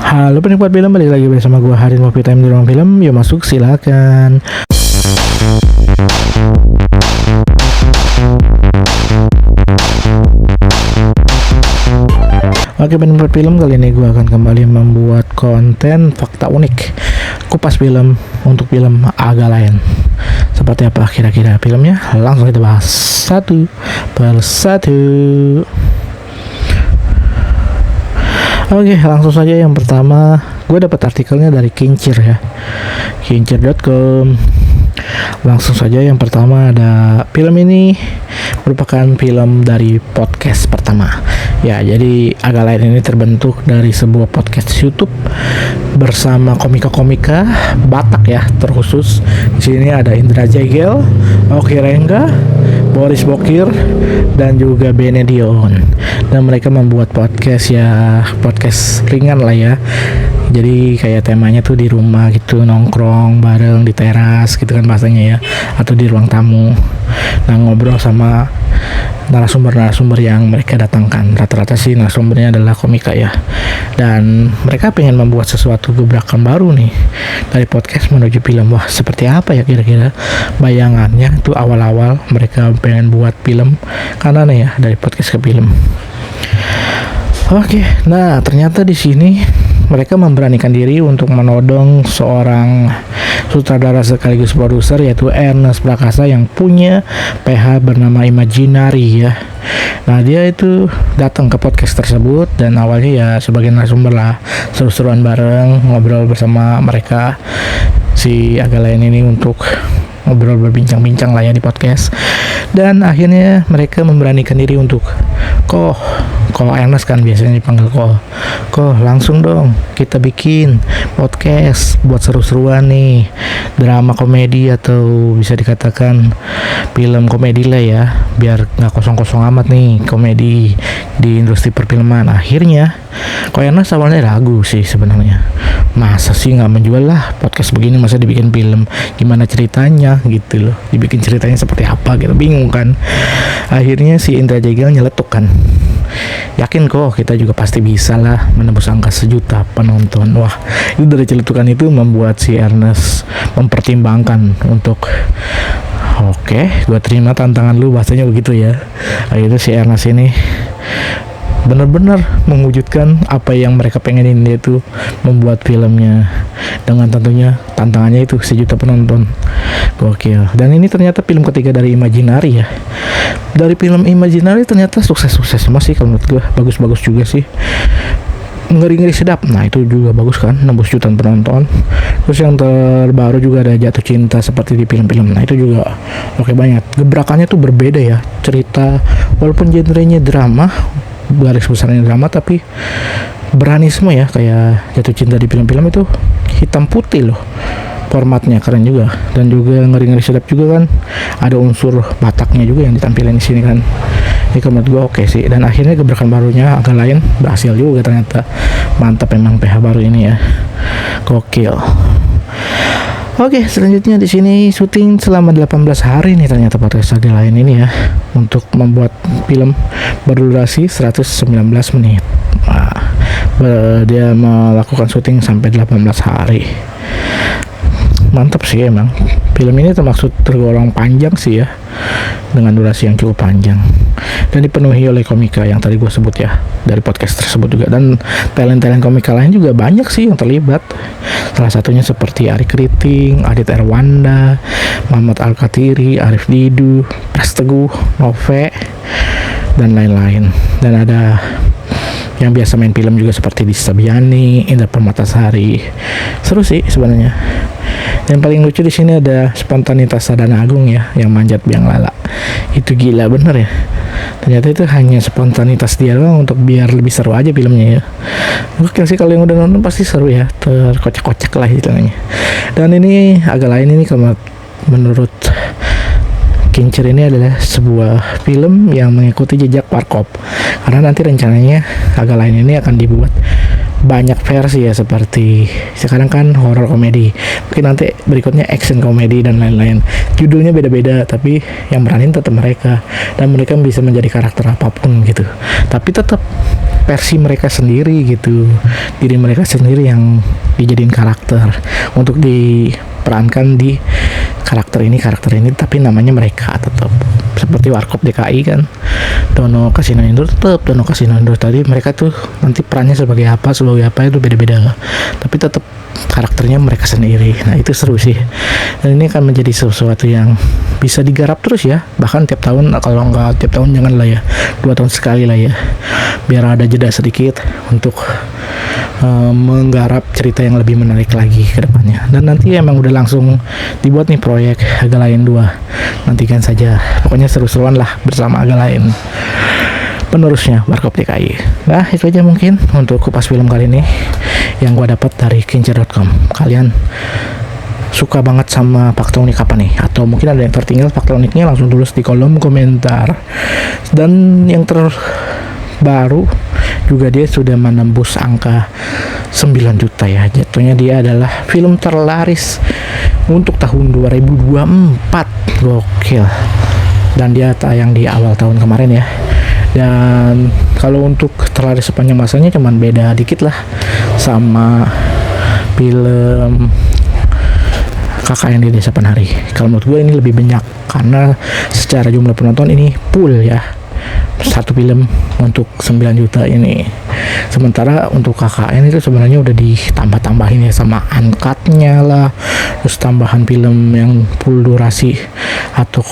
Halo penikmat film, balik lagi bersama gue Harin Movie Time di ruang film. Yuk masuk, silakan. Oke penikmat film, kali ini gue akan kembali membuat konten fakta unik kupas film untuk film agak lain. Seperti apa kira-kira filmnya? Langsung kita bahas satu persatu. Oke, langsung saja yang pertama, gue dapat artikelnya dari Kincir ya, kincir.com. Langsung saja yang pertama ada film ini merupakan film dari podcast pertama. Ya, jadi agak lain ini terbentuk dari sebuah podcast YouTube bersama komika-komika Batak ya, terkhusus di sini ada Indra Jegel, Oki Rengga, Boris Bokir, dan juga Benedion. Dan mereka membuat podcast ya, podcast ringan lah ya. Jadi kayak temanya tuh di rumah gitu, nongkrong bareng di teras gitu kan bahasanya ya, atau di ruang tamu. Nah, ngobrol sama narasumber yang mereka datangkan. Rata-rata sih narasumbernya adalah komika ya. Dan mereka pengen membuat sesuatu gebrakan baru nih dari podcast menuju film. Wah, seperti apa ya kira-kira bayangannya tuh awal-awal mereka pengen buat film karena nih ya dari podcast ke film. Oke, nah ternyata di sini mereka memberanikan diri untuk menodong seorang sutradara sekaligus produser yaitu Ernest Prakasa yang punya PH bernama Imaginary ya. Nah, dia itu datang ke podcast tersebut dan awalnya ya sebagai narasumber lah, seru-seruan bareng, ngobrol bersama mereka si agak lain ini untuk ngobrol berbincang-bincang lah ya di podcast. Dan akhirnya mereka memberanikan diri untuk Ko Ernest kan biasanya dipanggil Ko langsung dong kita bikin podcast buat seru-seruan nih, drama komedi atau bisa dikatakan film komedi lah ya, biar nggak kosong-kosong amat nih komedi di industri perfilman. Akhirnya Ko Ernest awalnya ragu sih sebenarnya, masa sih nggak menjual lah podcast begini, masa dibikin film, gimana ceritanya gitu loh, dibikin ceritanya seperti apa gitu, bingung kan. Akhirnya si Indra Jegel nyeletuk kan, yakin kok kita juga pasti bisa lah menembus angka 1 juta penonton. Wah, itu dari celetukan itu membuat si Ernest mempertimbangkan untuk oke, gue terima tantangan lu, bahasanya begitu ya. Akhirnya si Ernest ini benar-benar mewujudkan apa yang mereka pengenin, yaitu membuat filmnya dengan tentunya tantangannya itu 1 juta penonton. Gokil. Dan ini ternyata film ketiga dari Imaginary ya. Dari film Imaginary ternyata sukses-sukses masih kalau menurut gue, bagus-bagus juga sih. Ngeri-ngeri sedap, nah itu juga bagus kan, nembus jutaan penonton. Terus yang terbaru juga ada Jatuh Cinta seperti di film-film, nah itu juga oke banget. Gebrakannya tuh berbeda ya, cerita walaupun genrenya drama, garis besarnya drama, tapi berani semua ya. Kayak Jatuh Cinta di film-film itu hitam putih loh, formatnya keren juga. Dan juga ngeri-ngeri sedap juga kan, ada unsur Bataknya juga yang ditampilkan di sini kan. Ini menurut gue oke sih. Dan akhirnya gebrakan barunya agak lain berhasil juga ternyata. Mantap emang PH baru ini ya, gokil. Oke, selanjutnya di sini syuting selama 18 hari nih ternyata podcast agak lain ini ya, untuk membuat film berdurasi 119 menit. Nah, dia melakukan syuting sampai 18 hari. Mantap sih emang. Film ini tergolong panjang sih ya, dengan durasi yang cukup panjang, dan dipenuhi oleh komika yang tadi gue sebut ya dari podcast tersebut juga. Dan talent-talent komika lain juga banyak sih yang terlibat. Salah satunya seperti Ari Kriting, Adit Erwanda, Muhammad Al-Katiri, Arif Didu, Pras Teguh, Nove, dan lain-lain. Dan ada yang biasa main film juga seperti Dista Biani, Indra Permatasari. Seru sih sebenarnya. Yang paling lucu di sini ada spontanitas Sadana Agung ya, yang manjat biang lala. Itu gila bener ya. Ternyata itu hanya spontanitas dia doang untuk biar lebih seru aja filmnya ya. Oke sih, kalau yang udah nonton pasti seru ya, terkocak-kocak lah istilahnya. Dan ini agak lain ini kalau menurut Kincir ini adalah sebuah film yang mengikuti jejak Warkop, karena nanti rencananya agak lain ini akan dibuat banyak versi ya, seperti sekarang kan horror komedi, mungkin nanti berikutnya action komedi dan lain-lain. Judulnya beda-beda tapi yang berani tetap mereka, dan mereka bisa menjadi karakter apapun gitu. Tapi tetap versi mereka sendiri gitu, diri mereka sendiri yang dijadiin karakter untuk diperankan di karakter ini, tapi namanya mereka tetap seperti Warkop DKI kan, Dono Kasino Indo tetap Dono Kasino Indo tadi, mereka tuh nanti perannya sebagai apa itu beda-beda, tapi tetap karakternya mereka sendiri. Nah itu seru sih, dan ini akan menjadi sesuatu yang bisa digarap terus ya, bahkan tiap tahun, kalau nggak tiap tahun jangan lah ya, 2 tahun sekali lah ya, biar ada jeda sedikit untuk menggarap cerita yang lebih menarik lagi ke depannya. Dan nanti emang udah langsung dibuat nih proyek Agalain 2, nantikan saja, pokoknya seru-seruan lah bersama Agalain penerusnya Warkop DKI. Nah itu aja mungkin untuk kupas film kali ini yang gua dapat dari Kincer.com. Kalian suka banget sama fakta unik apa nih? Atau mungkin ada yang tertinggal fakta uniknya, langsung tulis di kolom komentar. Dan yang terbaru juga, dia sudah menembus angka 9 juta ya. Jatuhnya dia adalah film terlaris untuk tahun 2024. Gokil. Dan dia tayang di awal tahun kemarin ya. Dan kalau untuk terlaris sepanjang masanya cuman beda dikit lah sama film KKN di Desa Penari. Kalau menurut gue ini lebih banyak karena secara jumlah penonton ini full ya, satu film untuk 9 juta ini. Sementara untuk KKN itu sebenarnya udah ditambah-tambahin ya, sama uncut-nya lah, terus tambahan film yang full durasi atau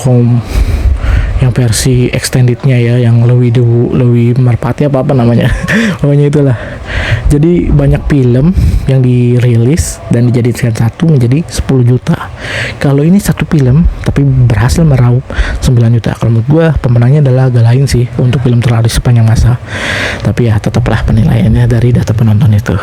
yang versi extendednya ya, yang Lewi Merpati apa namanya pokoknya itulah. Jadi banyak film yang dirilis dan dijadikan satu menjadi 10 juta. Kalau ini satu film tapi berhasil meraup 9 juta, kalau menurut gue pemenangnya adalah Agalain sih untuk film terlaris sepanjang masa. Tapi ya tetaplah penilaiannya dari data penonton itu.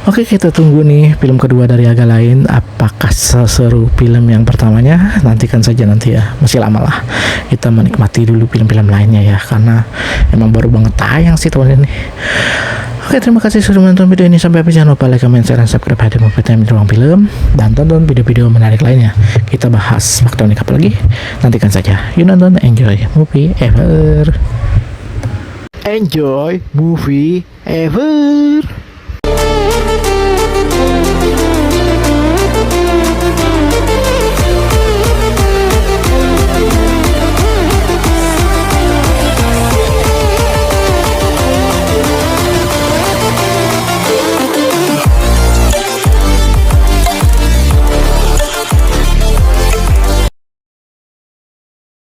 Oke, kita tunggu nih film kedua dari Agalain, apakah seseru film yang pertamanya? Nantikan saja nanti ya, masih lama lah, kita menikmati dulu film-film lainnya ya, karena emang baru banget tayang sih tahun ini. Oke, terima kasih sudah menonton video ini sampai habis. Jangan lupa like, comment, share, dan subscribe Hadi Movie Time di ruang film, dan tonton video-video menarik lainnya. Kita bahas fakta unik apa lagi? Nantikan saja. You nonton, enjoy movie ever. Enjoy movie ever.